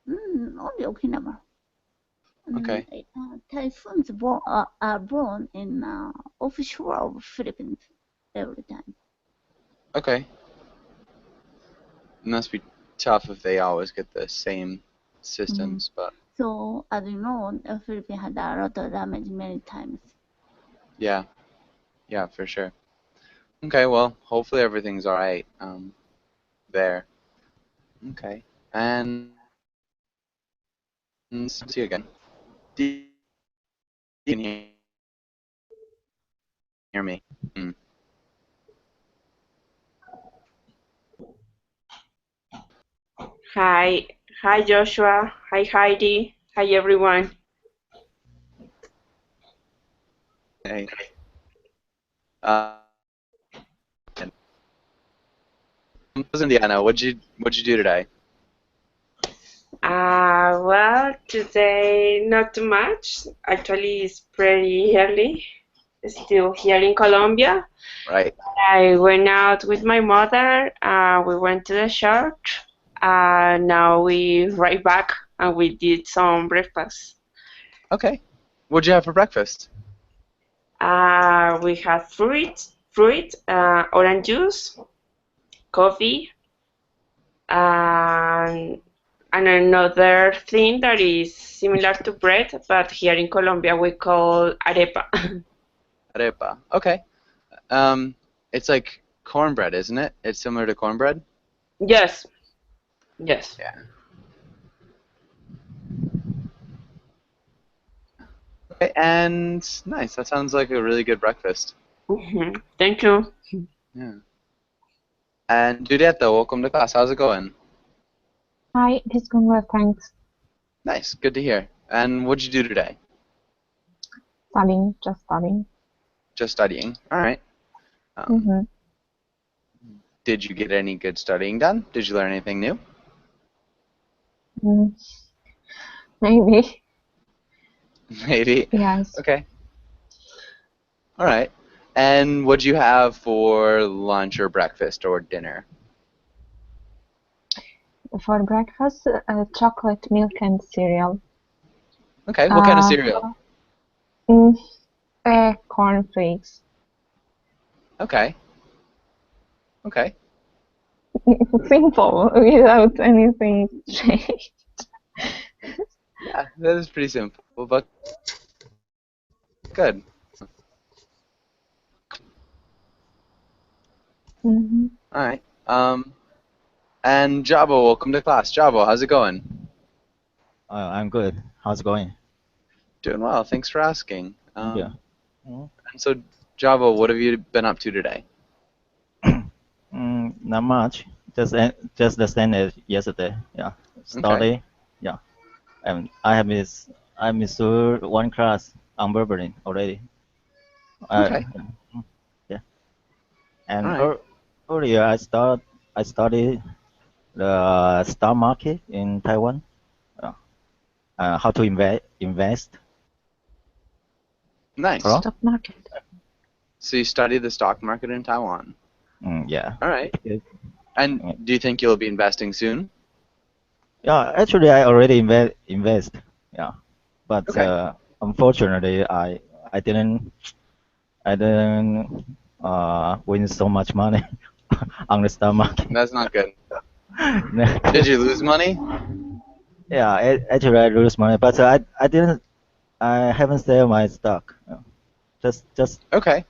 Only Okinawa. Okay. Typhoons are born in offshore of Philippines every time. Okay. It must be tough if they always get the same systems, but So, as you know, the Philippines had a lot of damage many times. yeah, for sure. Okay, well, hopefully everything's all right there. Okay, and see you again. Do you can hear me? Mm. Hi Joshua, hi Heidi, hi everyone. Hey. Indiana, what'd you do today? Well, today not too much. Actually, it's pretty early. Still here in Colombia. Right. I went out with my mother. We went to the church. Now we right back and we did some breakfast. Okay. What'd you have for breakfast? We had orange juice, coffee, and another thing that is similar to bread, but here in Colombia we call arepa. Arepa. Okay. It's like cornbread, isn't it? It's similar to cornbread? Yes, yes. Yeah. Okay, and nice. That sounds like a really good breakfast. Thank you. Yeah. And Julieta, welcome to class. How's it going? Hi, it is going well, thanks. Nice. Good to hear. And what'd you do today? Studying, just studying. Just studying. All right. Did you get any good studying done? Did you learn anything new? Maybe. Maybe. Yes. Okay. All right. And what'd you have for lunch or breakfast or dinner? For breakfast, chocolate milk and cereal. Okay. What kind of cereal? Cornflakes. Okay. Okay. Simple, without anything changed. Yeah, that is pretty simple, but good. All right. And Jabo, welcome to class. Jabo, how's it going? I'm good. How's it going? Doing well. Thanks for asking. Yeah. And so, Jabo, what have you been up to today? Not much. Just the same as yesterday. Yeah. Study. Okay. Yeah. And I missed one class on Berberine already. Okay. Yeah. And All right. earlier I studied the stock market in Taiwan. How to invest. Nice. Hello? Stock market. So you studied the stock market in Taiwan. Yeah. All right. Yeah. And do you think you'll be investing soon? Yeah, actually I already invest. Yeah. But Okay. unfortunately I didn't win so much money on the stock market. That's not good. Did you lose money? Yeah, actually I lose money, but I haven't sold my stock. Just Okay.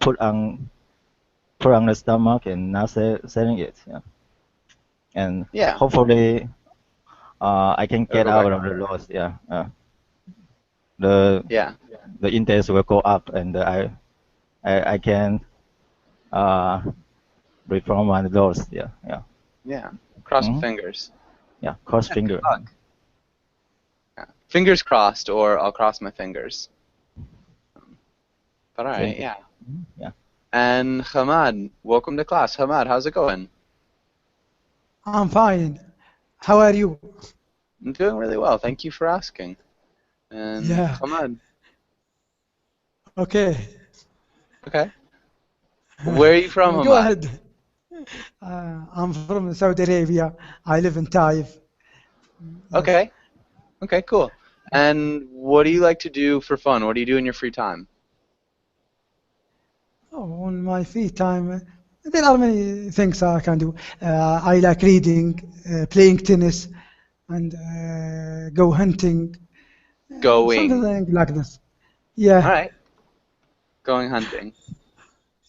put on the stock market and now selling it. Yeah. And Yeah. hopefully I can It'll get go out back of up. the loss. Yeah. Yeah. The index will go up, and I can reform my loss. Yeah. Yeah. Yeah. Cross my fingers. Yeah. Cross Yeah, finger. good luck. Yeah. Fingers crossed, or I'll cross my fingers. But all right, yeah. Yeah. And Hamad, welcome to class. Hamad, how's it going? I'm fine. How are you? I'm doing really well. Thank you for asking. And Yeah. Hamad. Okay. Okay. Where are you from, Go Hamad? ahead. I'm from Saudi Arabia. I live in Taif. Yes. Okay. Okay, cool. And what do you like to do for fun? What do you do in your free time? Oh, on my free time, there are many things I can do. I like reading, playing tennis, and go hunting, Going. something like this. All Yeah, right. Going hunting.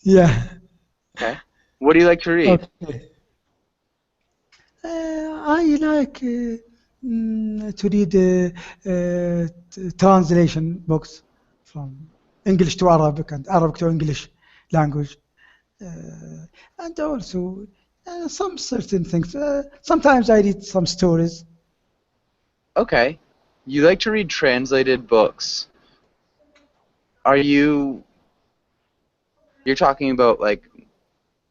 yeah. Okay. What do you like to read? Okay. I like to read translation books from English to Arabic and Arabic to English language. And also some certain things. Sometimes I read some stories. Okay. You like to read translated books. Are you're talking about like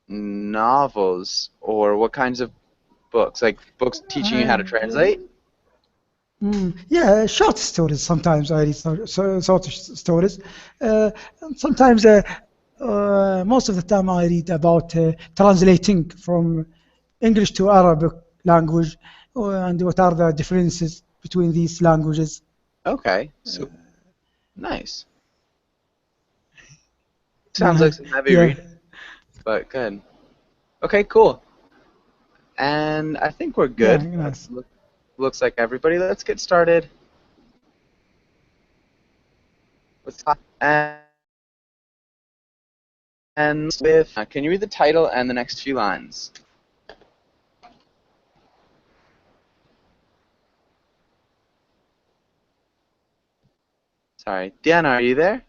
novels or what kinds of books? Like books teaching you how to Uh, translate? yeah, short stories. Sometimes I read short stories. And sometimes, most of the time, I read about translating from English to Arabic language and what are the differences between these languages. Okay. So nice. Sounds Yeah, like some heavy yeah, reading, but good. Okay, cool. And I think we're yeah, good. nice. Looks like everybody. Let's get started. Let's talk. And with, can you read the title and the next few lines? Sorry, Diana, are you there?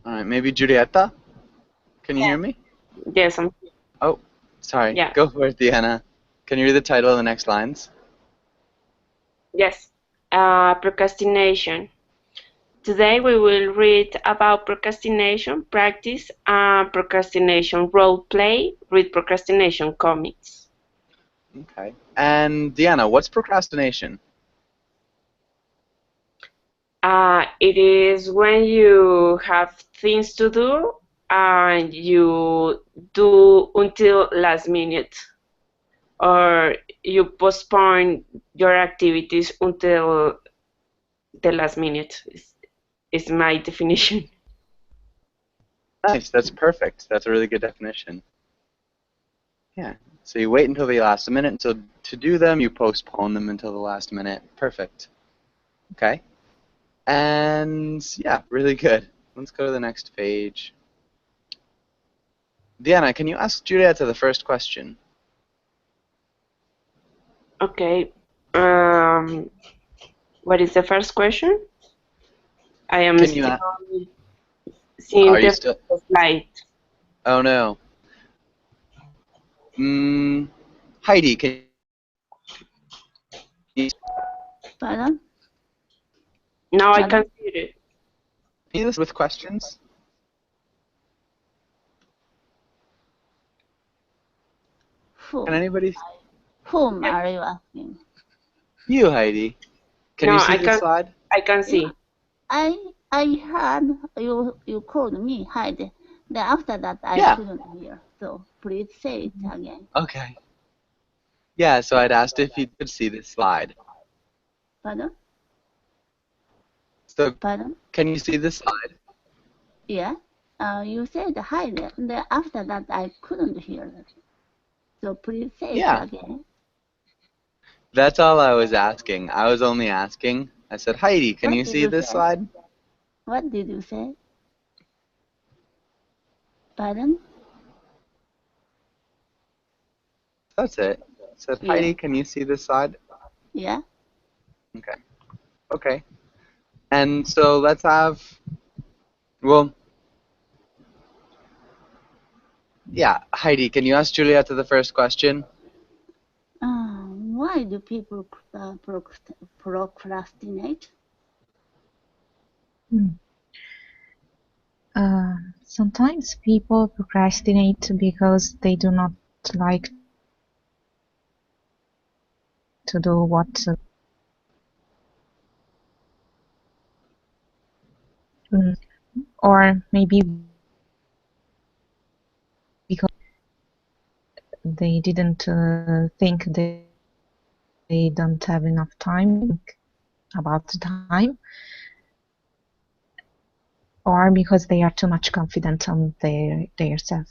All right, maybe Giulietta. Can you hear me? Yes, Oh, sorry. yeah, Go for it, Diana. Can you read the title and the next lines? yes. Procrastination. Today we will read about procrastination practice and procrastination role play. Read procrastination comics. Okay. And Diana, what's procrastination? It is when you have things to do and you do until last minute, or you postpone your activities until the last minute. Is my definition. Nice, that's perfect. That's a really good definition. Yeah. So you wait until the last minute until to do them, you postpone them until the last minute. Perfect. Okay. And yeah, really good. Let's go to the next page. Diana, can you ask Julieta the first question? Okay. What is the first question? I am Can you? still seeing Are you the still? slide. Oh no. Heidi, can you Pardon? Now I can Pardon? see it. see this with questions? Can Whom? anybody? Whom are you asking? You, Heidi. Can No, you see this slide? I can Yeah, see. I heard you called me Heidi. Then after that I Yeah. couldn't hear. So please say it again. Okay. Yeah. So I'd asked if you could see this slide. Pardon? So Pardon? can you see this slide? Yeah. You said Heidi. Then after that I couldn't hear it. So please say it Yeah. again. That's all I was asking. I was only asking. I said, Heidi, can What you did see you this say? slide? What did you say? Pardon? That's it. I said, Yeah. Heidi, can you see this slide? Yeah. Okay. Okay. And so let's have, well, yeah, Heidi, can you ask Julieta the first question? Why do people procrastinate? Hmm. Sometimes people procrastinate because they do not like to do what, mm, or maybe because they didn't think they don't have enough time about the time, or because they are too much confident on their self.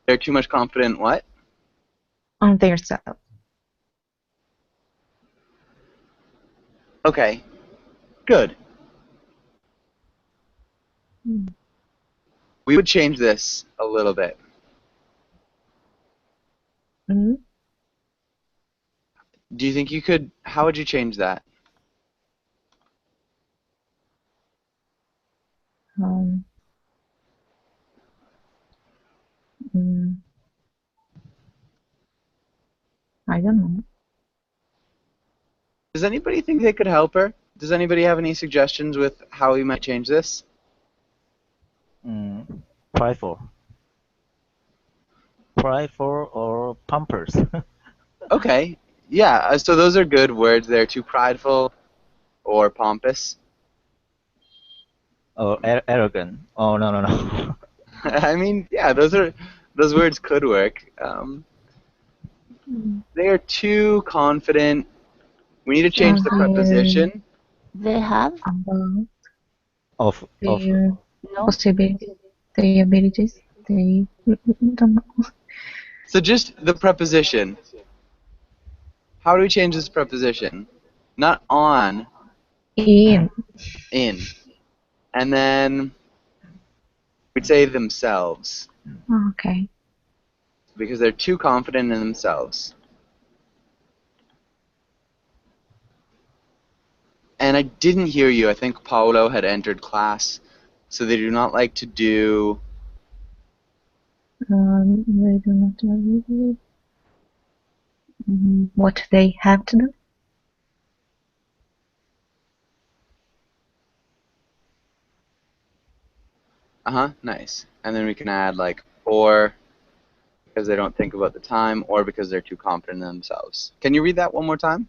They're too much confident. What? On their self. Okay. Good. We would change this a little bit. Mhm. Do you think you could? How would you change that? Um, mm, I don't know. Does anybody think they could help her? Does anybody have any suggestions with how we might change this? Prideful. Prideful or pompous. Okay. Yeah. So those are good words there. Too prideful or pompous. Or arrogant. Oh, no, no, no. I mean, yeah. Those words could work. They are too confident. We need to change the preposition. They have About Of their no. possibilities, their abilities, they don't know. So just the preposition. How do we change this preposition? Not on, In. in. And then we'd say themselves Okay. because they're too confident in themselves. And I didn't hear you. I think Paolo had entered class, so they do not like to do. They do not know what they have to do. Nice. And then we can add like or because they don't think about the time, or because they're too confident in themselves. Can you read that one more time?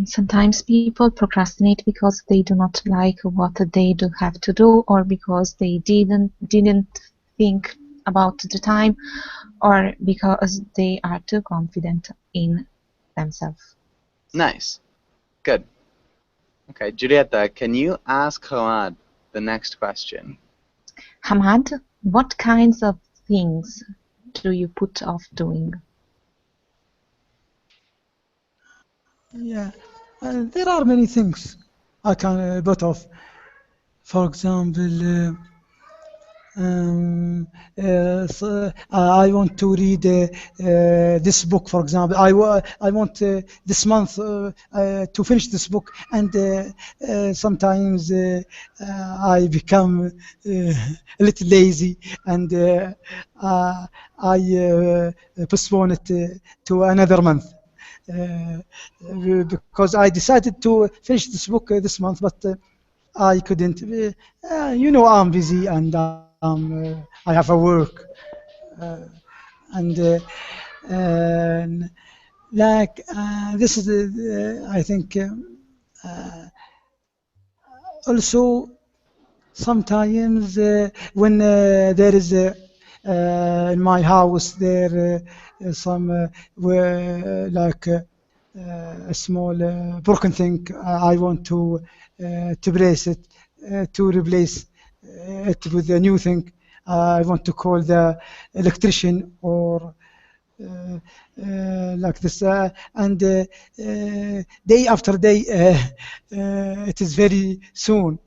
Sometimes people procrastinate because they do not like what they do have to do, or because they didn't think about the time, or because they are too confident in themselves. Nice. Good. Okay, Giulietta, can you ask Hamad the next question? Hamad, what kinds of things do you put off doing? Yeah, there are many things I can put off. For example, I want to read this book, for example. I want this month to finish this book, and sometimes I become a little lazy, and I postpone it to another month. Uh, because I decided to finish this book this month, but I couldn't. I'm busy and I have a work, uh, and like this is I think also sometimes when there is in my house there some like a small broken thing. I want to replace it, to replace it with a new thing. I want to call the electrician or like this, and day after day, it is very soon.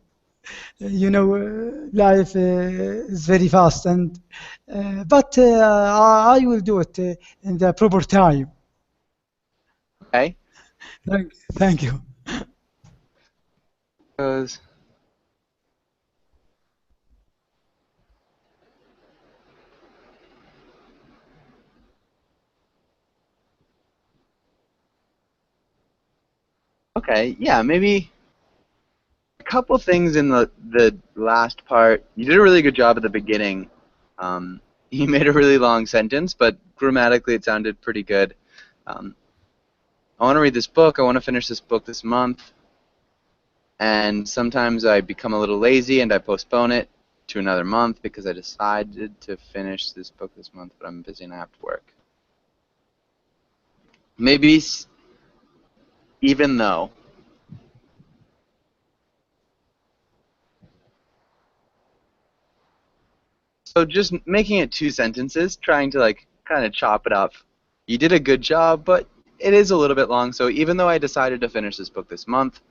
Life is very fast, and but I will do it in the proper time. Okay. Thank you. Goes. Okay, yeah, maybe a couple things in the last part. You did a really good job at the beginning. You made a really long sentence, but grammatically it sounded pretty good. I want to read this book. I want to finish this book this month. And sometimes I become a little lazy and I postpone it to another month because I decided to finish this book this month, but I'm busy and I have to work. Maybe even though. So just making it 2 sentences, trying to like kind of chop it up. You did a good job, but it is a little bit long. So even though I decided to finish this book this month,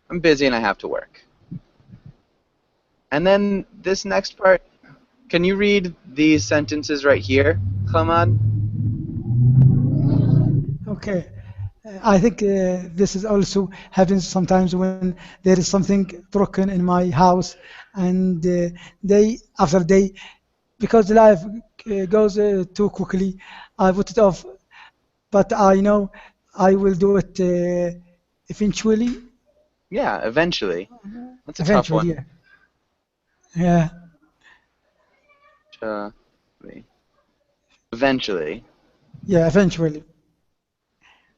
I'm busy and I have to work. And then this next part, can you read these sentences right here, Khamad? Okay. I think this is also happens sometimes when there is something broken in my house, and day after day, because life goes too quickly, I put it off. But I know I will do it eventually. Yeah, eventually. That's a tough Eventually, one. yeah. Yeah, Uh, Eventually. yeah, eventually.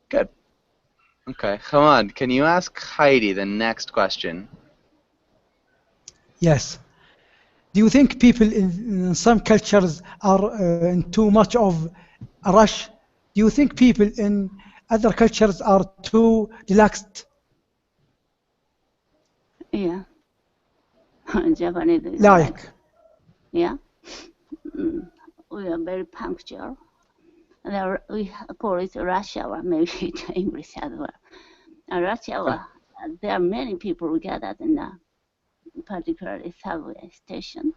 Good. Okay, Khamad, can you ask Heidi the next question? Yes. Do you think people in some cultures are in too much of a rush? Do you think people in other cultures are too relaxed? Yeah. Japanese is like, Like, yeah. We are very punctual. There, we call it rush hour, maybe it's English as well. Rush hour, there are many people gathered in a particular subway station.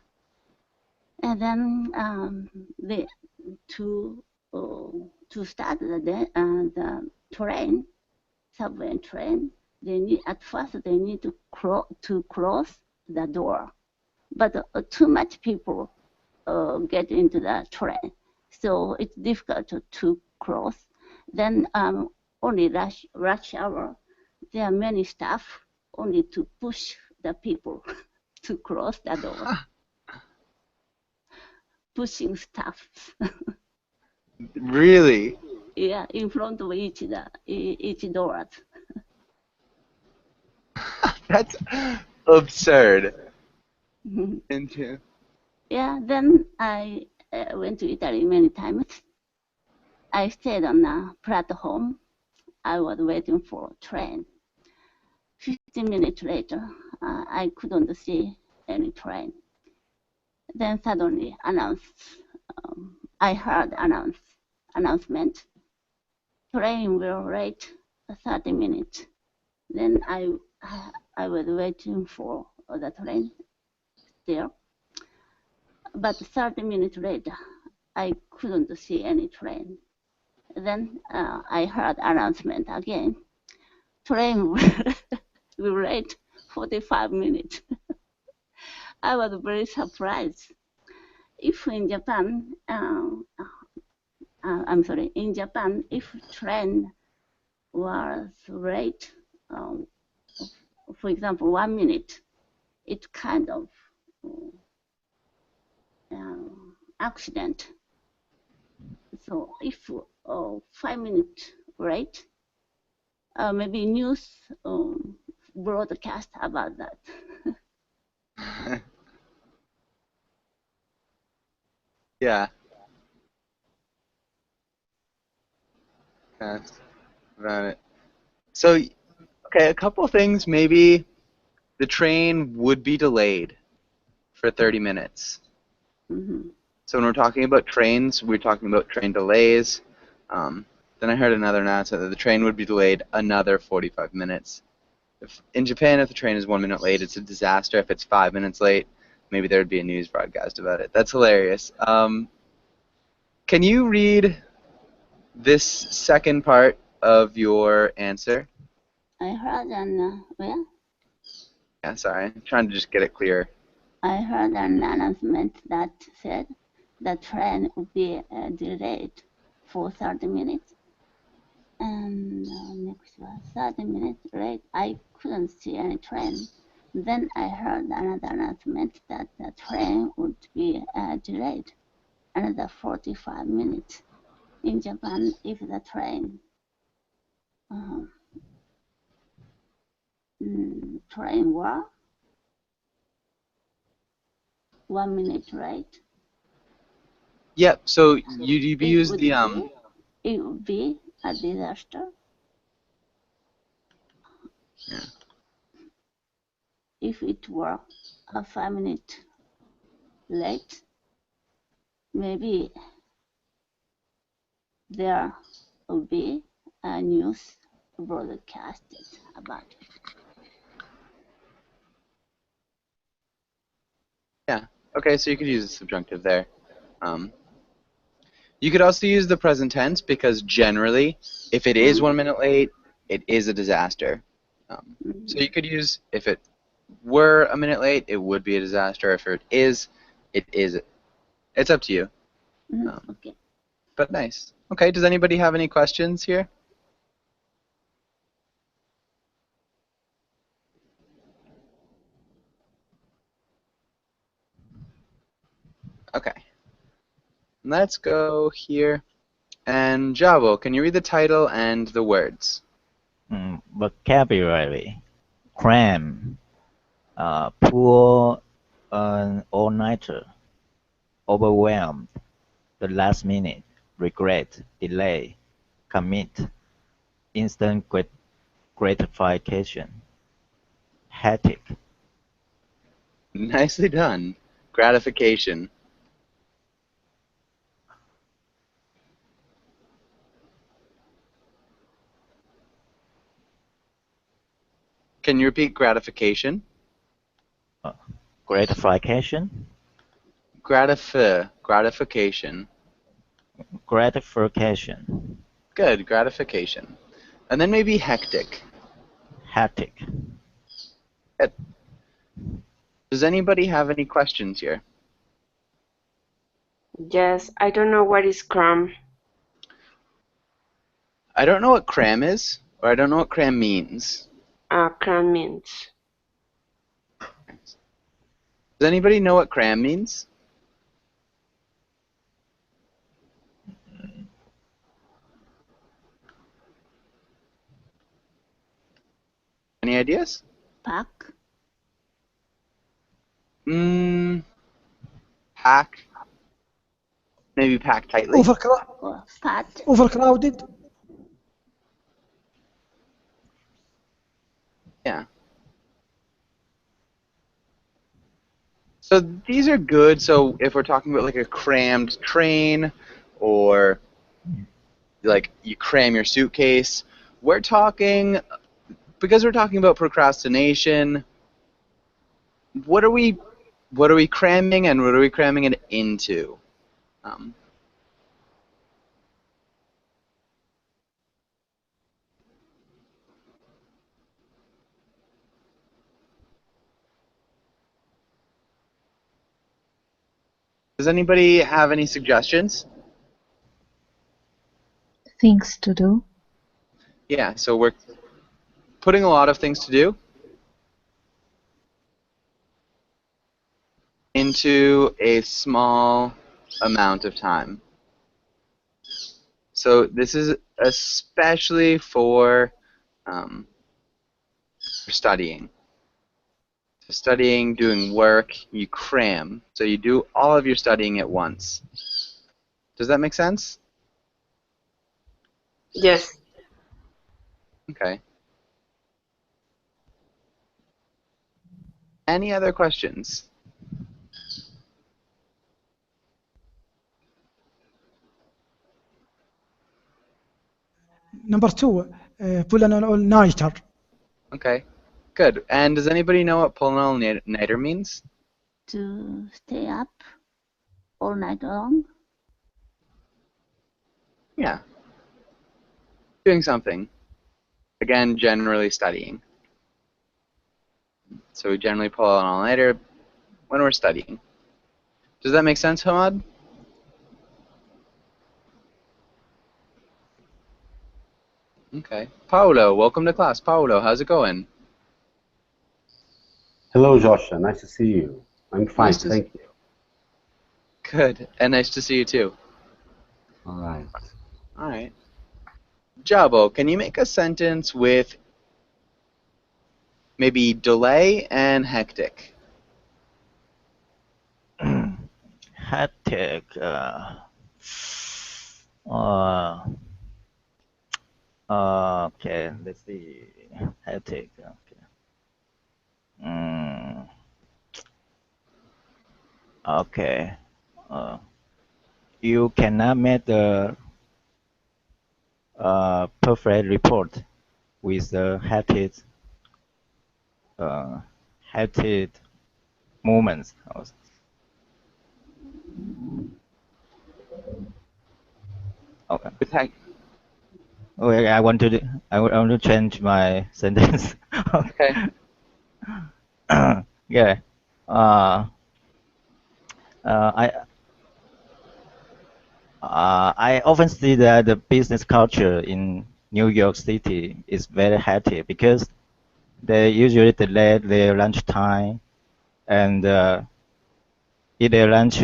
And then to to start the train, subway train, they need at first they need to cross the door, but too much people get into the train, so it's difficult to cross. Then only rush hour, there are many staff only to push the people to cross the door, pushing staff. Really? Yeah, in front of each door. That's absurd. Into. Yeah, then I went to Italy many times. I stayed on a platform. I was waiting for a train. 15 minutes later, I couldn't see any train. Then suddenly I heard announcement. Train will wait 30 minutes. Then I was waiting for the train there. But 30 minutes later, I couldn't see any train. Then I heard announcement again. Train will wait 45 minutes. I was very surprised. If in Japan, I'm sorry, in Japan, if train was late, for example, 1 minute, it's kind of accident. So if 5 minutes late, maybe news broadcast about that. Yeah. That's about it. So, okay, a couple things. Maybe the train would be delayed for 30 minutes. Mm-hmm. So when we're talking about trains, we're talking about train delays. Then I heard another announcement that the train would be delayed another 45 minutes. In Japan, if the train is 1 minute late, it's a disaster. If it's 5 minutes late, maybe there would be a news broadcast about it. That's hilarious. Can you read this second part of your answer? I heard Yeah, sorry. I'm trying to just get it clear. I heard an announcement that said the train would be delayed for 30 minutes. And next was 30 minutes late. I couldn't see any train. Then I heard another announcement that the train would be delayed another 45 minutes. In Japan, if the train train war, 1 minute late. Yep. So you've It used would the be, it would be a disaster. Yeah. If it were a 5 minute late, maybe there would be a news broadcasted about it. Yeah. Okay. So you could use the subjunctive there. You could also use the present tense because generally, if it is 1 minute late, it is a disaster. So you could use if it were a minute late, it would be a disaster. If it is, it is. It's up to you. Okay. But nice. Okay. Does anybody have any questions here? Okay. Let's go here. And Javo, can you read the title and the words? Vocabulary. Cram. Poor, all-nighter. Overwhelmed. The last minute. Regret. Delay. Commit. Instant gratification. Hectic. Nicely done. Gratification. Can you repeat gratification? Gratification. Gratification. Gratification. Good, gratification. And then maybe hectic. Hectic. Good. Does anybody have any questions here? Yes, I don't know what is cram. I don't know what cram is, or I don't know what cram means. Cram means. Does anybody know what cram means? Any ideas? Pack, Pack. Maybe pack tightly. or fat, Overcrowded. Yeah. So these are good. So if we're talking about like a crammed train, or like you cram your suitcase, we're talking, because we're talking about procrastination, what are we cramming, and what are we cramming it into? Does anybody have any suggestions? Things to do. Yeah, so we're putting a lot of things to do into a small amount of time. So this is especially for studying. So studying, doing work, you cram. So you do all of your studying at once. Does that make sense? Yes. Okay. Any other questions? Number two, pull an all-nighter. Okay, good. And does anybody know what pull an all-nighter means? to stay up all night long. Yeah. Doing something. Again, generally studying. So we generally pull an all-nighter when we're studying. Does that make sense, Hamad? Okay. Paolo, welcome to class. Paolo, how's it going? Hello, Joshua. Nice to see you. I'm fine, Nice to thank you. Good. And nice to see you too. All right. All right. Jabo, can you make a sentence with maybe delay and hectic. Hectic. Uh, okay, let's see. Hectic. Okay. Mm, okay. You cannot make the perfect report with the uh, hectic moments. Okay. With hec- Okay, I want to change my sentence. okay. Yeah. Uh, I I often see that the business culture in New York City is very hectic because they usually delay their lunch time and eat their lunch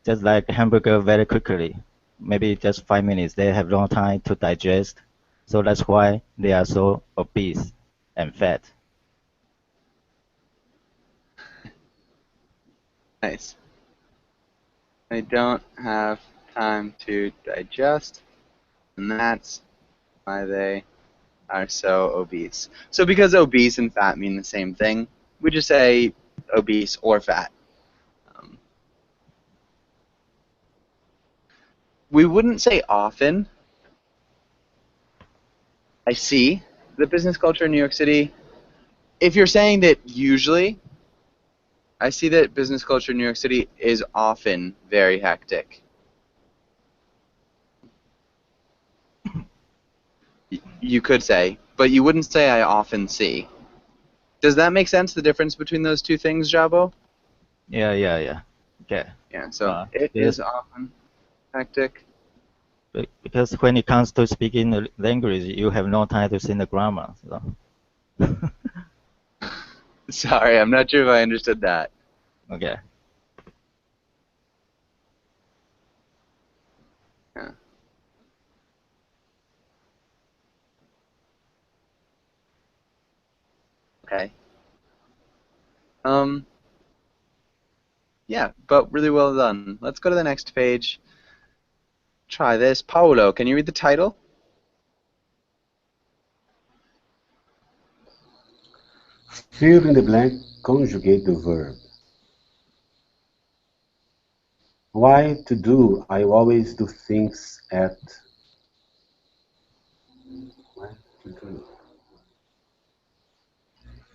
just like hamburger very quickly. Maybe just 5 minutes. They have no time to digest. So that's why they are so obese and fat. Nice. They don't have time to digest, and that's why they are so obese. So because obese and fat mean the same thing, we just say obese or fat. Um, we wouldn't say often. I see the business culture in New York City. If you're saying that usually, I see that business culture in New York City is often very hectic. You could say, but you wouldn't say I often see. Does that make sense, the difference between those two things, Jabo? Yeah. Okay. Yeah, so it Yes, is often hectic. because when it comes to speaking the language, you have no time to sing the grammar. So. Sorry, I'm not sure if I understood that. Okay. Yeah. Okay. Yeah, but really well done. Let's go to the next page. Try this. Paolo, can you read the title? Fill in the blank, conjugate the verb. Why to do? I always do things at. Why to do?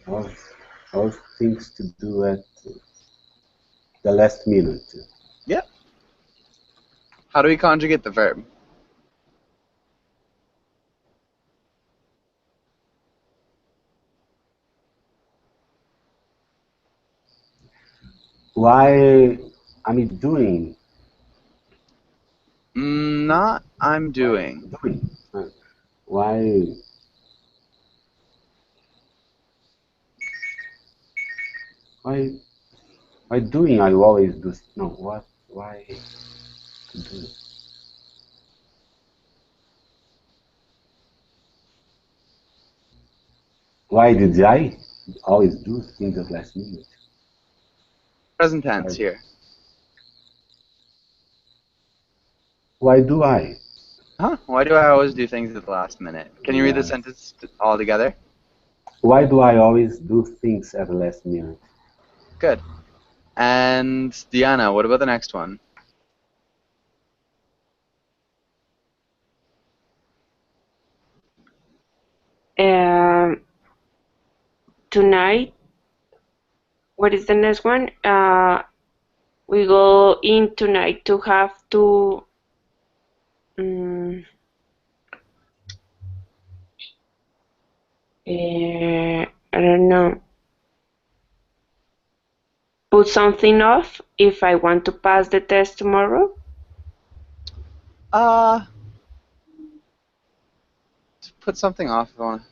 All, all things to do at the last minute. Yep. How do we conjugate the verb? Why I'm doing? Not I'm Why doing. doing? Why? Why? Why doing? I always do. No. What? Why to do? Why did I always do things at last minute? Present tense Why, here. why do I? Huh? Why do I always do things at the last minute? Can you read the Yes. sentence all together? Why do I always do things at the last minute? Good. And Diana, what about the next one? Um, Tonight, what is the next one? We go in tonight to have to. Um, I don't know. Put something off if I want to pass the test tomorrow. To put something off if I want to.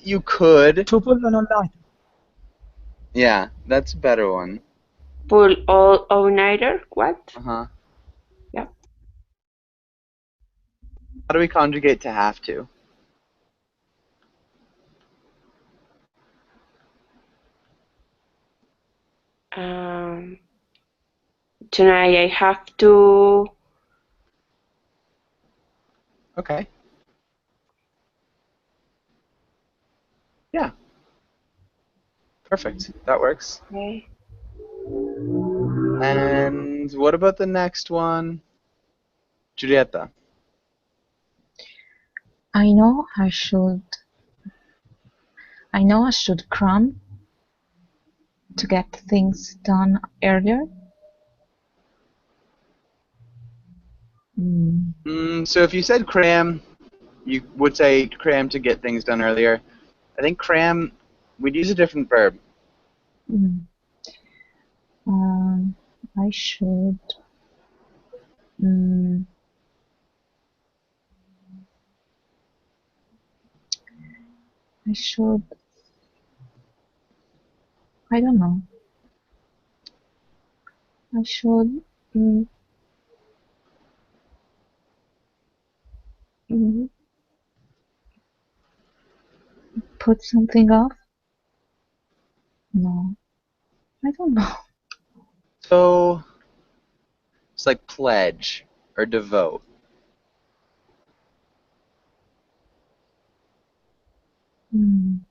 You could. To pull an online. Yeah, that's a better one. Pull all-nighter. What? Uh-huh. Yeah. How do we conjugate to have to? Um, Tonight I have to. Okay. Yeah. Perfect. That works. Okay. And what about the next one? Julieta. I know I should. I know I should cram to get things done earlier. So if you said cram, you would say cram to get things done earlier. I think cram, we'd use a different verb. Mm. I should. Mm, I should. I don't know. I should. Mm, mm, Put something off? No, I don't know. So it's like pledge or devote. Mm,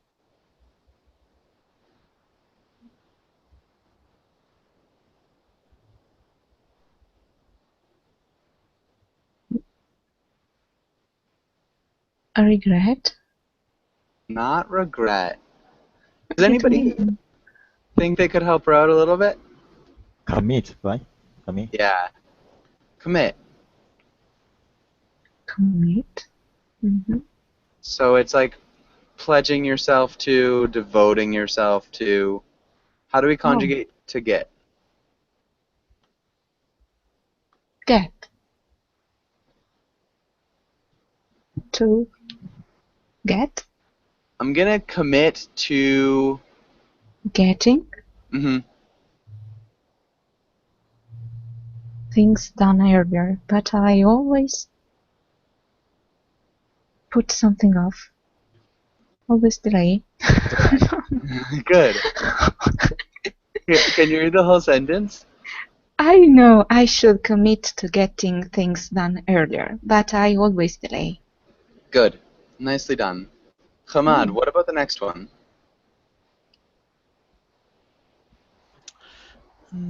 A regret? Not regret. Does It anybody will think they could help her out a little bit? Commit, right? Commit. Yeah. Commit. commit. Mhm. So it's like pledging yourself to, devoting yourself to. How do we Oh, conjugate to get? get. To get. I'm gonna commit to. Getting Mhm. things done earlier, but I always put something off. Always delay. Good. Can you read the whole sentence? I know I should commit to getting things done earlier, but I always delay. Good. Nicely done. Hamad, Mm. what about the next one?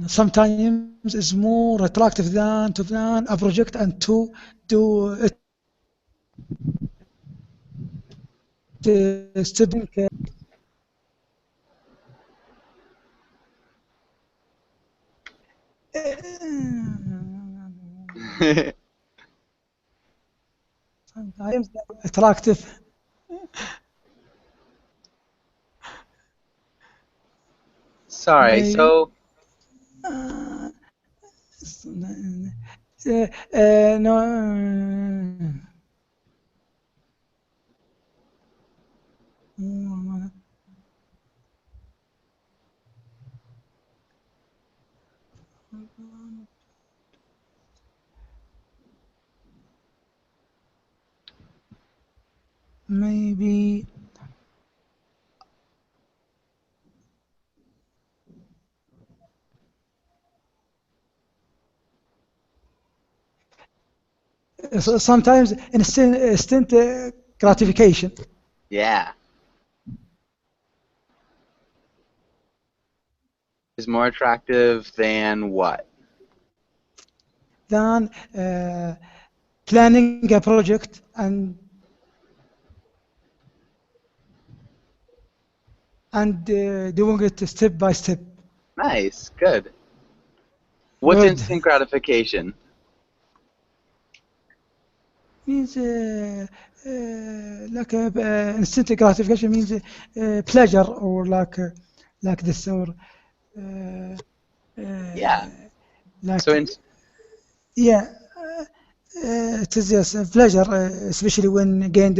Sometimes it's more attractive than to plan a project and to do it stepping. Sometimes attractive. Sorry, Maybe. so Uh, no. Maybe. Sometimes instant gratification. yeah, is more attractive than what? Than planning a project and doing it step by step. Nice, good. What's Good. instant gratification? Means like instant gratification means pleasure or like this or uh, Yeah. like So in, yeah. It is yes, a pleasure, especially when gained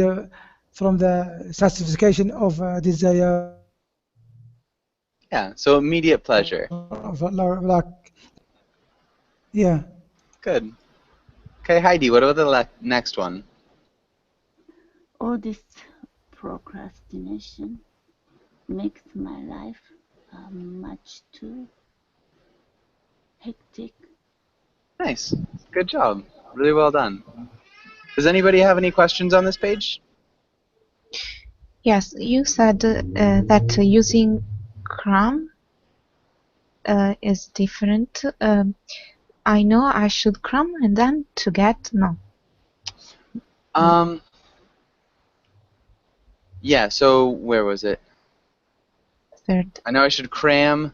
from the satisfaction of desire yeah, so immediate pleasure. of yeah. Good. Okay, Heidi, what about the next one? All this procrastination makes my life much too hectic. Nice. Good job. Really well done. Does anybody have any questions on this page? Yes, you said that using cram is different. I know I should cram and then to get no. Yeah, so where was it? Third. I know I should cram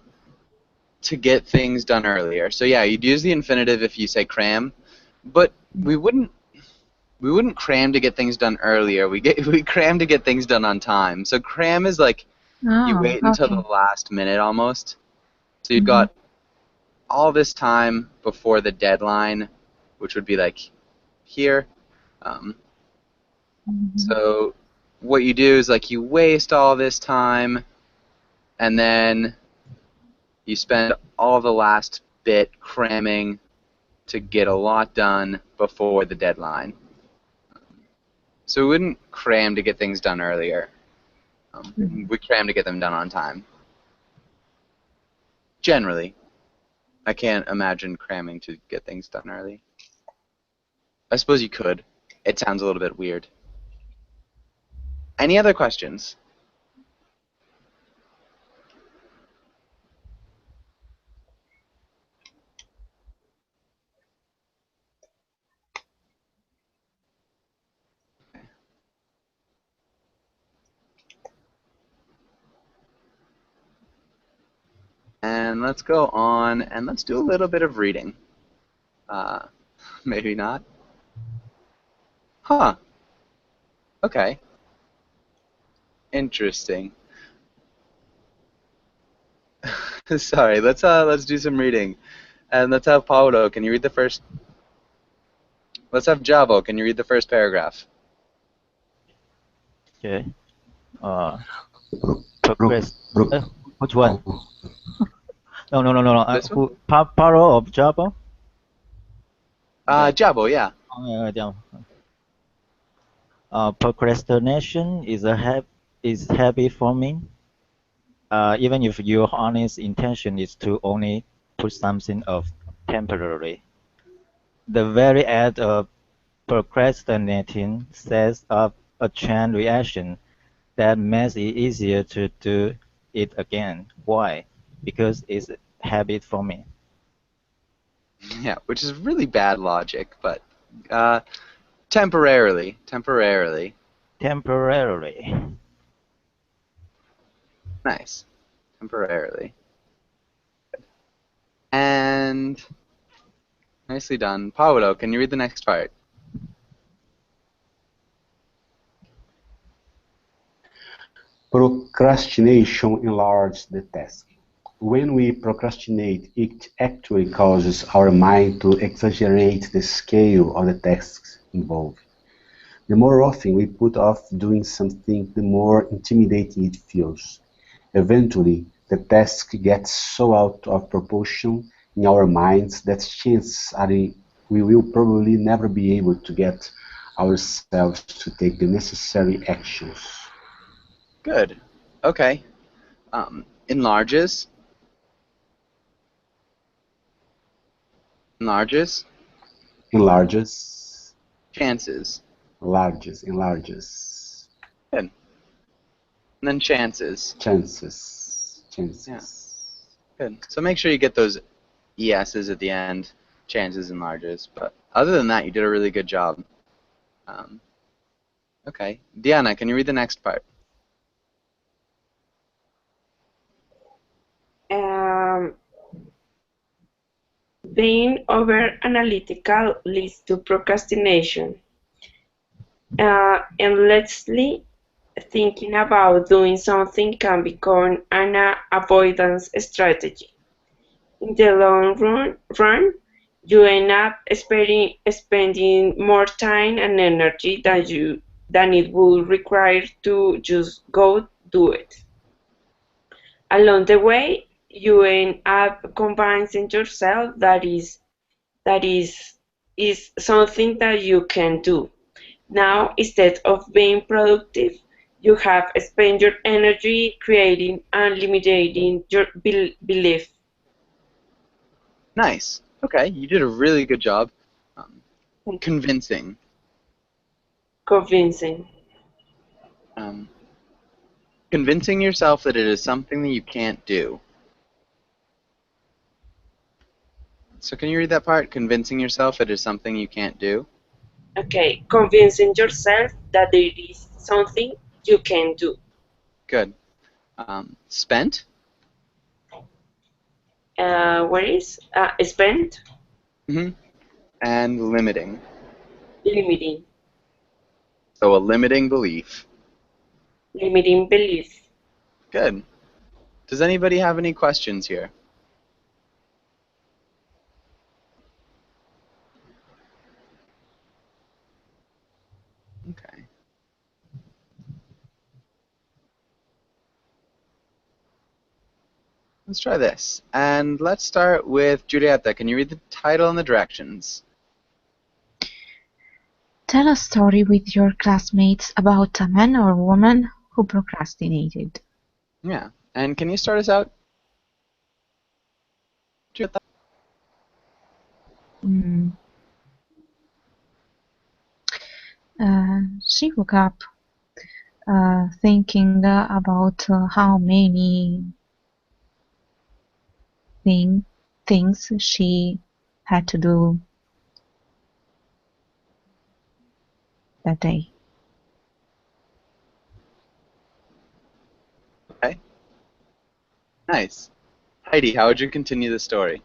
to get things done earlier. So yeah, you'd use the infinitive if you say cram, but we wouldn't cram to get things done earlier. We cram to get things done on time. So cram is like you Oh, wait until okay. the last minute almost. So you've got all this time before the deadline, which would be like here. So what you do is like you waste all this time, and then you spend all the last bit cramming to get a lot done before the deadline. So we wouldn't cram to get things done earlier. We cram to get them done on time. Generally. I can't imagine cramming to get things done early. I suppose you could. It sounds a little bit weird. Any other questions? And let's go on and let's do a little bit of reading. Maybe not. Huh. Okay. Interesting. Sorry, let's do some reading. And let's have Paulo. Can you read the first? Let's have Javo. Can you read the first paragraph? Okay. Progress. Which one? No. This one? Paro of Java? Javo, yeah. Procrastination is habit forming. Even if your honest intention is to only put something off temporarily. The very act of procrastinating sets up a chain reaction that makes it easier to do it again. Why? Because it's habit forming. Yeah, which is really bad logic, but temporarily. Nice. Temporarily. And nicely done. Paulo, can you read the next part? Procrastination enlarges the task. When we procrastinate, it actually causes our mind to exaggerate the scale of the tasks involved. The more often we put off doing something, the more intimidating it feels. Eventually, the task gets so out of proportion in our minds that chances are we will probably never be able to get ourselves to take the necessary actions. Good. Okay. Enlarges. Enlarges. Chances. Enlarges. Good. And then chances. Chances. Yeah. Good. So make sure you get those ES's at the end. Chances and larges. But other than that, you did a really good job. Okay. Diana, can you read the next part? Being over-analytical leads to procrastination. Endlessly thinking about doing something can become an avoidance strategy. In the long run, you end up spending more time and energy than it would require to just go do it. Along the way, you end up convincing yourself that is something that you can do. Now, instead of being productive, you have spent your energy creating and limiting your belief. Nice. Okay, you did a really good job. Convincing. Convincing. Um, convincing yourself that it is something that you can't do. So can you read that part? Convincing yourself it is something you can't do. Okay, convincing yourself that there is something you can do. Good. Spent. Where is spend? And limiting. Limiting. So a limiting belief. Limiting belief. Good. Does anybody have any questions here? Okay. Let's try this. And let's start with Julieta. Can you read the title and the directions? Tell a story with your classmates about a man or woman who procrastinated. Yeah. And can you start us out, Julieta? Mm. She woke up thinking about how many things she had to do that day. Okay. Nice. Heidi, how would you continue the story?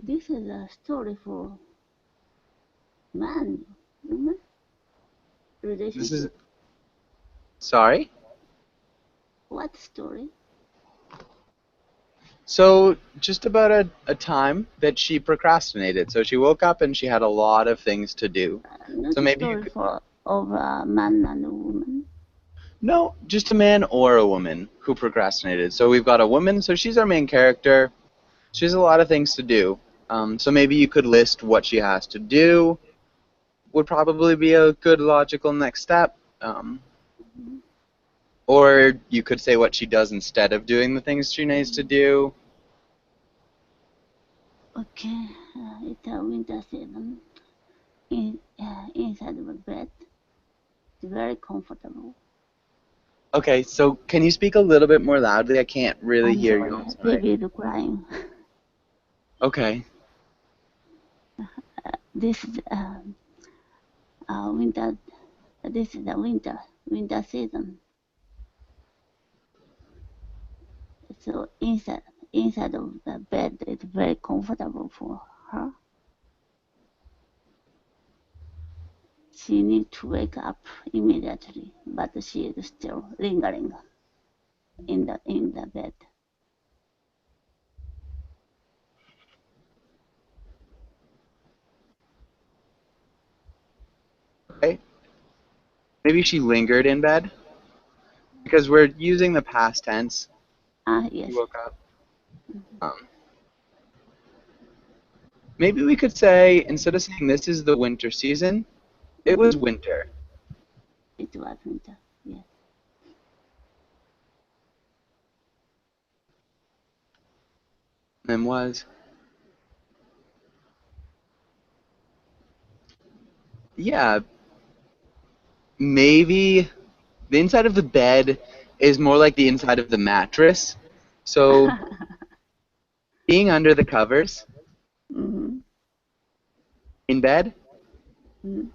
This is a story for man, woman relationship. This is. Sorry? What story? So, just about a time that she procrastinated. So she woke up and she had a lot of things to do. Not So a maybe you story could. for of a man and a woman. No, just a man or a woman who procrastinated. So we've got a woman, so she's our main character. She has a lot of things to do. So maybe you could list what she has to do. Would probably be a good logical next step. Or you could say what she does instead of doing the things she needs to do. Okay, it's a winter season. Inside the bed, it's very comfortable. Okay, so can you speak a little bit more loudly? I can't really I'm hear sorry, you. I'm sorry. baby is crying. Okay. This is winter. This is the winter season. So inside of the bed, it's very comfortable for her. She needs to wake up immediately, but she is still lingering in the bed. Okay. Maybe she lingered in bed because we're using the past tense. Yes. She woke up. Maybe we could say, instead of saying this is the winter season, it was winter. It was winter. Yes. And was. Yeah. Maybe the inside of the bed is more like the inside of the mattress. So being under the covers Mm-hmm. in bed Mm-hmm.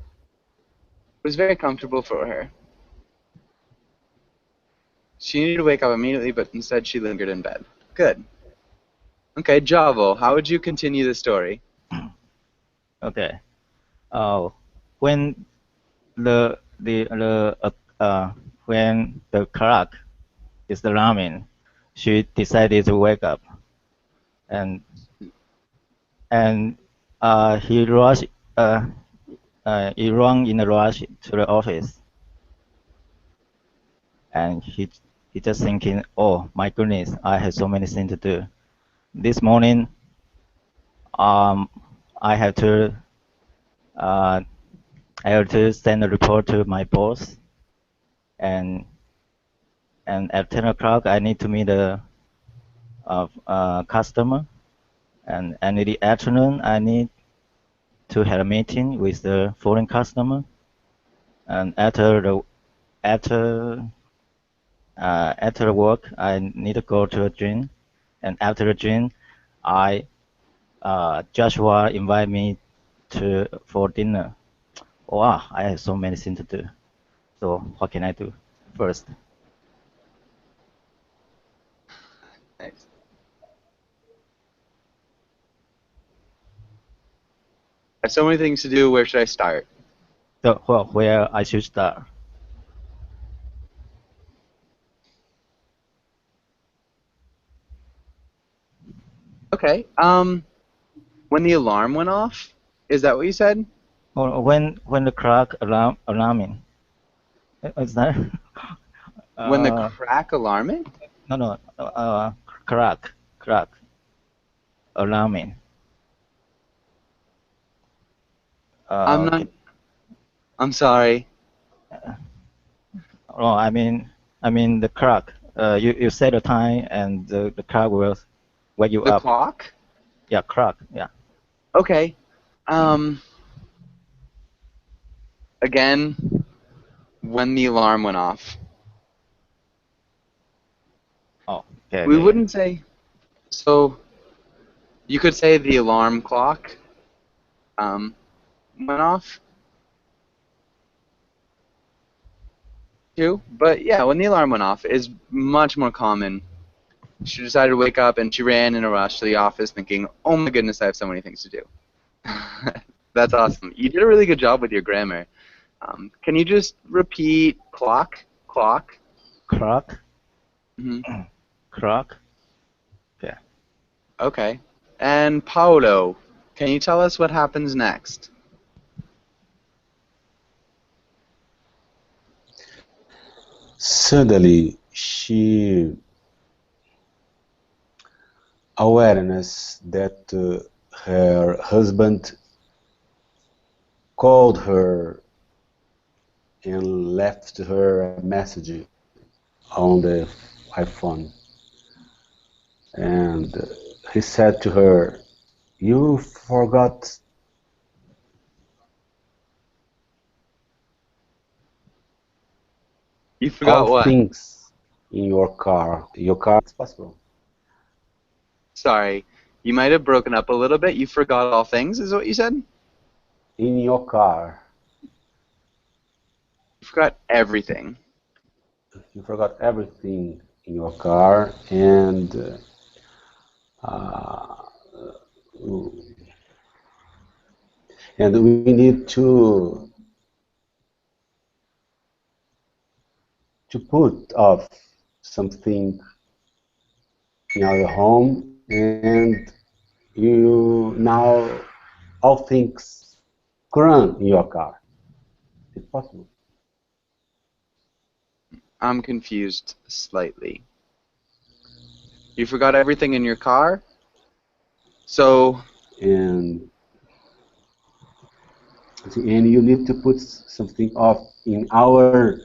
was very comfortable for her. She needed to wake up immediately, but instead she lingered in bed. Good. Okay, Javo, how would you continue the story? Okay. When when the clock is alarming, she decided to wake up, and and he rushed. He ran in a rush to the office, and he just thinking, "Oh my goodness, I have so many things to do. This morning, um, I have to uh, send a report to my boss, and at 10 o'clock I need to meet a customer, and in the afternoon I need to have a meeting with the foreign customer, and after after work I need to go to a gym, and after the gym I Joshua invite me for dinner. Wow, I have so many things to do. So what can I do first? Nice. I have so many things to do. Where should I start? So well, where I should start? Okay. When the alarm went off, is that what you said? Or when the clock alarming? Is that? When the Uh, crack alarming? no. Clock alarming. I'm not. Okay. I'm sorry. Oh, I mean the clock. You set a time and the clock will wake you The up. clock? Yeah, clock. Yeah. Okay. Again, when the alarm went off. Oh, okay. We wouldn't say. So you could say the alarm clock went off too, but yeah, when the alarm went off is much more common. She decided to wake up and she ran in a rush to the office thinking, "Oh my goodness, I have so many things to do." That's awesome. You did a really good job with your grammar. Can you just repeat clock? Clock? Clock. Hmm. Clock. Okay. Okay. And Paolo, can you tell us what happens next? Suddenly, she awareness that her husband called her and left her a message on the iPhone. And he said to her, "You forgot You all forgot what? things in your car. Your car is possible. Sorry. You might have broken up a little bit. You forgot all things, is what you said? In your car. You forgot everything. You forgot everything in your car, and uh, we need to put off something in our home, and you now all things run in your car. It's possible. I'm confused slightly. You forgot everything in your car? So, And you need to put something off in our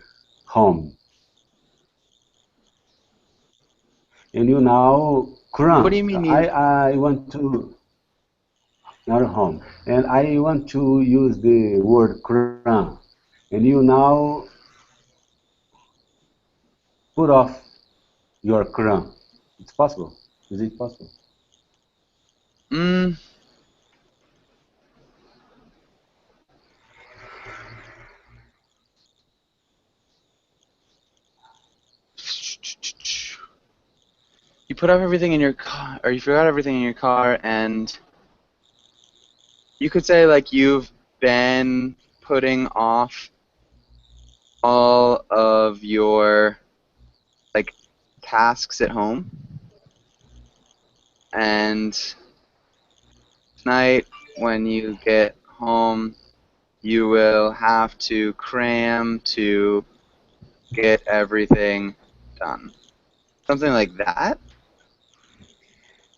home. And you now what do cram. you mean you... I want to our home, and I want to use the word cram. And you now put off your cram. It's possible. Is it possible? Mm, you put up everything in your car, or you forgot everything in your car, and you could say, like, you've been putting off all of your, like, tasks at home, and tonight, when you get home, you will have to cram to get everything done. Something like that?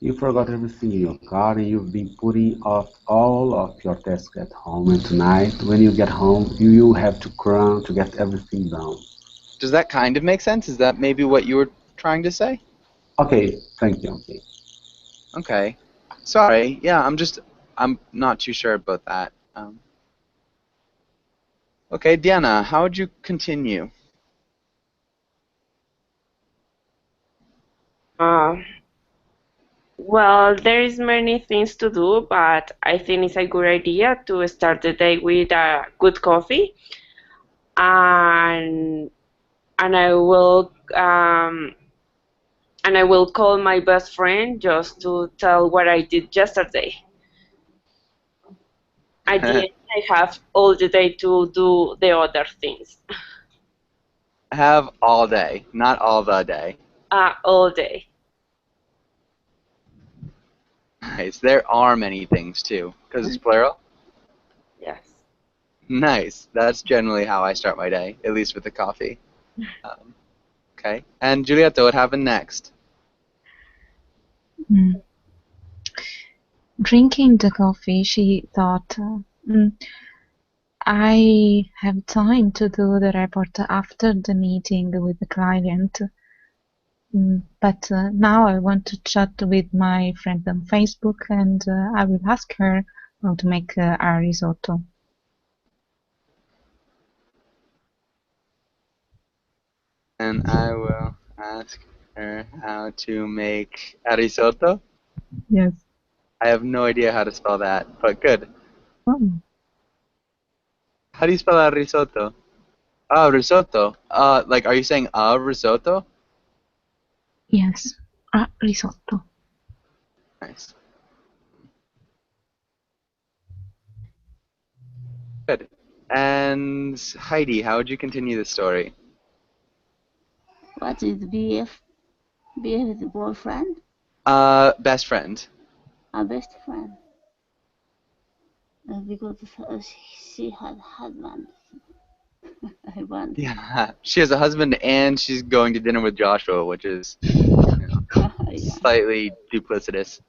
You forgot everything in your car and you've been putting off all of your tasks at home, and tonight, when you get home, you have to cram to get everything done. Does that kind of make sense? Is that maybe what you were trying to say? Okay, thank you. Okay. Okay. Sorry. Yeah, I'm not too sure about that. Okay, Diana, how would you continue? Uh, well, there is many things to do, but I think it's a good idea to start the day with a good coffee, and and I will call my best friend just to tell what I did yesterday. At the end, I have all the day to do the other things. Have all day, not all the day. All day. Nice. There are many things too, because it's plural. Yes. Nice. That's generally how I start my day, at least with the coffee. Um, okay. And Giulietta, what happened next? Mm. Drinking the coffee, she thought, I have time to do the report after the meeting with the client. But now I want to chat with my friend on Facebook, and I will ask her how to make a risotto. And I will ask her how to make a risotto. Yes. I have no idea how to spell that, but good. Oh, How do you spell out risotto? Oh, risotto. Like, are you saying a risotto? yes. Risotto. Nice. Good. And Heidi, how would you continue the story? What is BF? BF is boyfriend? Best friend. A best friend. Because she had husband. I want. Yeah, she has a husband and she's going to dinner with Joshua, which is, Yeah. slightly duplicitous.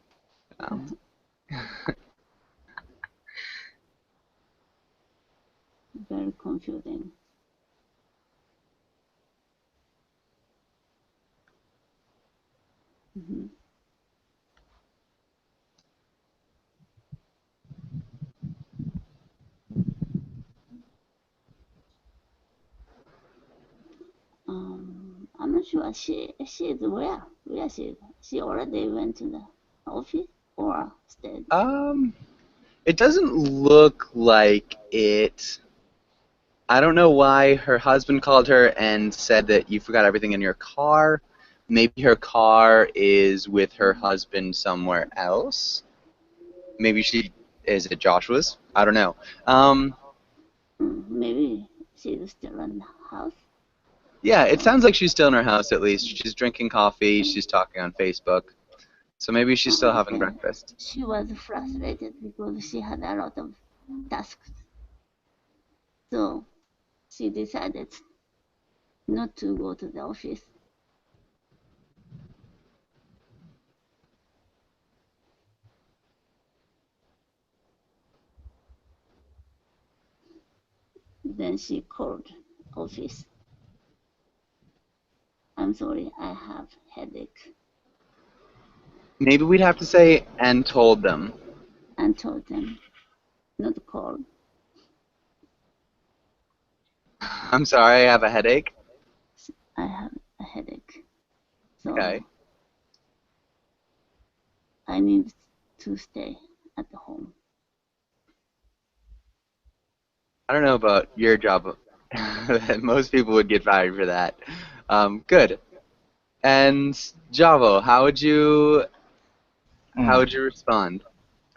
Very confusing. Mm-hmm. I'm not sure she is where she is. She already went to the office or stayed. It doesn't look like it. I don't know why her husband called her and said that you forgot everything in your car. Maybe her car is with her husband somewhere else. Maybe she is at Joshua's. I don't know. Maybe she's still in the house. Yeah, it sounds like she's still in her house at least. She's drinking coffee. She's talking on Facebook. So maybe she's still having Okay. breakfast. She was frustrated because she had a lot of tasks. So she decided not to go to the office. Then she called office. I'm sorry, I have headache, Maybe we'd have to say and told them. and told them not to call. I'm sorry, I have a headache. I have a headache. So Okay. I need to stay at home. I don't know about your job. Most people would get fired for that. Good. And Javo, how would you respond,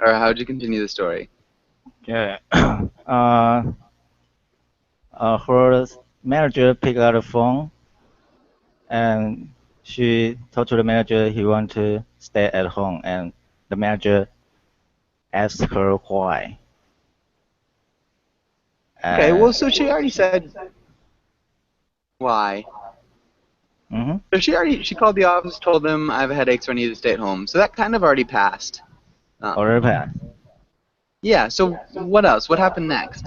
or how would you continue the story? Yeah. Her manager picked up the phone and she told to the manager he want to stay at home, and the manager asked her why. Okay. Well, Uh, so she already said why. Mm-hmm. So she called the office, told them I have a headache, so I need to stay at home. So that kind of already passed. Already passed. Yeah. So what else? What happened next?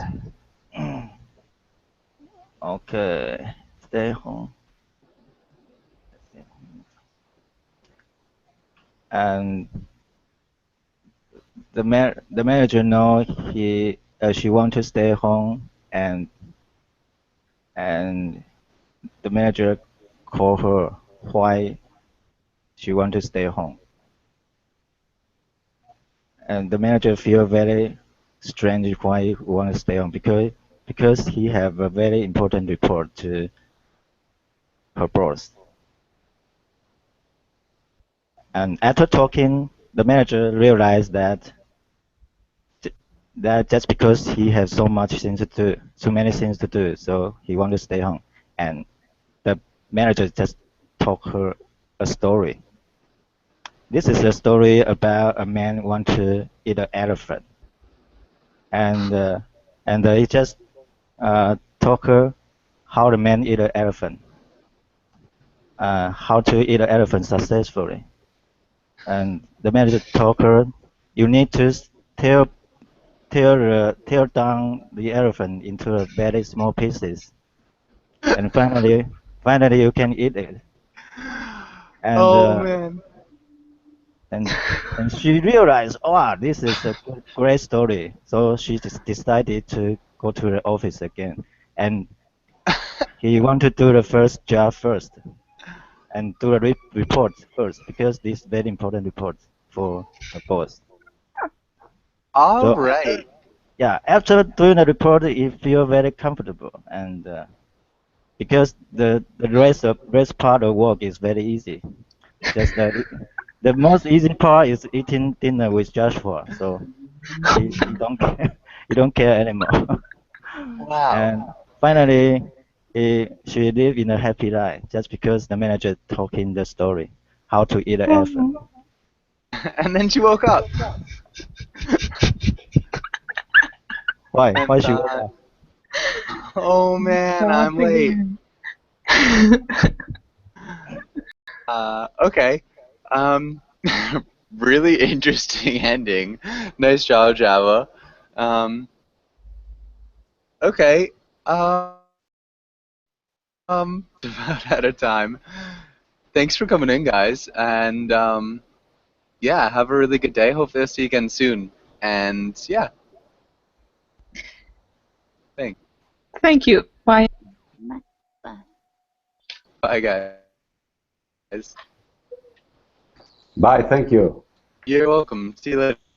Okay. Stay home. And the manager know she want to stay home, and the manager call her why she want to stay home, and the manager feel very strange why he want to stay home because he have a very important report to her boss. And after talking, the manager realized that just because he has so much things to do, so many things to do, so he want to stay home. And the manager just told her a story. This is a story about a man want to eat an elephant, and he just told her how the man eat an elephant, how to eat an elephant successfully. And the manager told her, you need to tear tear down the elephant into a very small pieces, and finally you can eat it. And Oh man. and and she realized, oh, this is a great story. So she just decided to go to the office again, and he want to do the first job first and do a report first because this is very important report for the boss. All So right. after doing the report, he feel very comfortable, and because the rest part of work is very easy. Just the most easy part is eating dinner with Joshua. So he don't care, he don't care anymore. Wow. And finally, she lived in a happy life just because the manager told him the story, how to eat an elephant. And then she woke up Why? and Why she woke thought, up? "Oh man, I'm late." Okay. Um, really interesting ending. Nice job, Java. Um, okay. About out of time. Thanks for coming in, guys, and yeah, have a really good day. Hopefully, I'll see you again soon. And yeah, thanks. Thank you. Bye. Bye. Bye, guys. Bye, thank you. You're welcome. See you later.